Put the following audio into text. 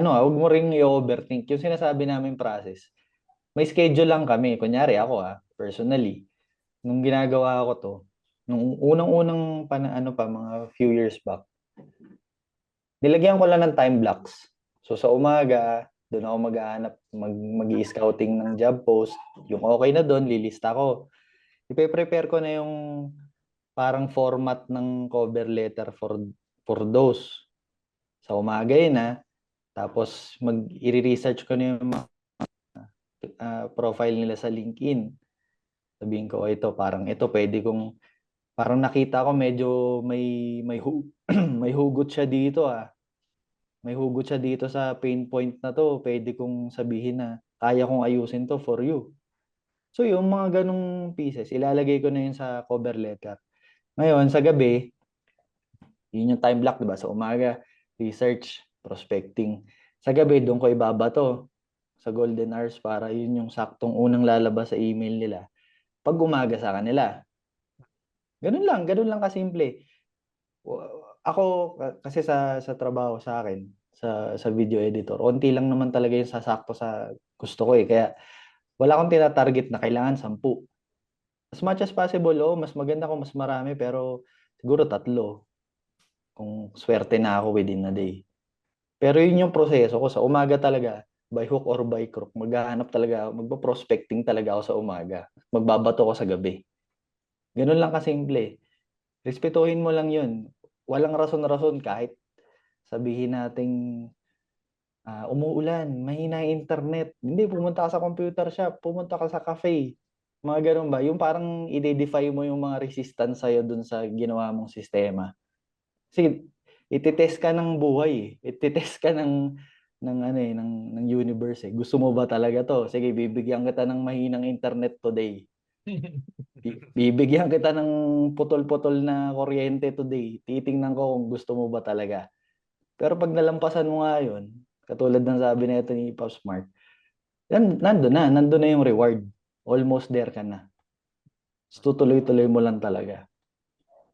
Huwag mo ring i-overthink. Yung sinasabi namin process, may schedule lang kami. Kunyari ako personally, nung ginagawa ko to, nung unang-unang mga few years back, nilagyan ko lang ng time blocks. So sa umaga, doon ako maghahanap, mag-i-scouting ng job post. Yung okay na doon, lilista ko. Ipe-prepare ko na yung parang format ng cover letter for those. Sa umaga yun Tapos i-research ko na yung profile nila sa LinkedIn. Sabihin ko, ito parang ito pwede kong parang nakita ko medyo may hugot siya dito May hugot siya dito sa pain point na to. Pwede kong sabihin na kaya kong ayusin to for you. So yung mga ganong pieces, ilalagay ko na yun sa cover letter. Ngayon, sa gabi, yun yung time block, di ba? Sa umaga, research, prospecting. Sa gabi, doon ko ibabato sa golden hours para yun yung saktong unang lalabas sa email nila pag umaga sa kanila. Ganun lang kasimple. Ako kasi sa trabaho sa akin, sa video editor, konti lang naman talaga yung sasakto sa gusto ko Kaya wala akong tina-target na kailangan 10. As much as possible, mas maganda kung mas marami pero siguro 3 kung swerte na ako within a day. Pero yun yung proseso ko sa umaga talaga, by hook or by crook, maghahanap talaga, magpo-prospecting talaga ako sa umaga. Magbabato ko sa gabi. Ganun lang kasimple. Respetuhin mo lang yun. Walang rason-rason kahit sabihin nating umuulan, mahina yung internet. Hindi, pumunta ka sa computer shop, pumunta ka sa cafe. Mga ganun ba? Yung parang i-defy mo yung mga resistance sa'yo dun sa ginawa mong sistema. Kasi ititest ka ng buhay Ititest ka ng universe Gusto mo ba talaga to? Sige, bibigyan kita ng mahinang internet today. Bibigyan kita ng putol-putol na kuryente today. Titingnan ko kung gusto mo ba talaga. Pero pag nalampasan mo nga yun, katulad ng sabi na ito ni Pop Smart, nandun na yung reward. Almost there ka na. Tutuloy-tuloy mo lang talaga.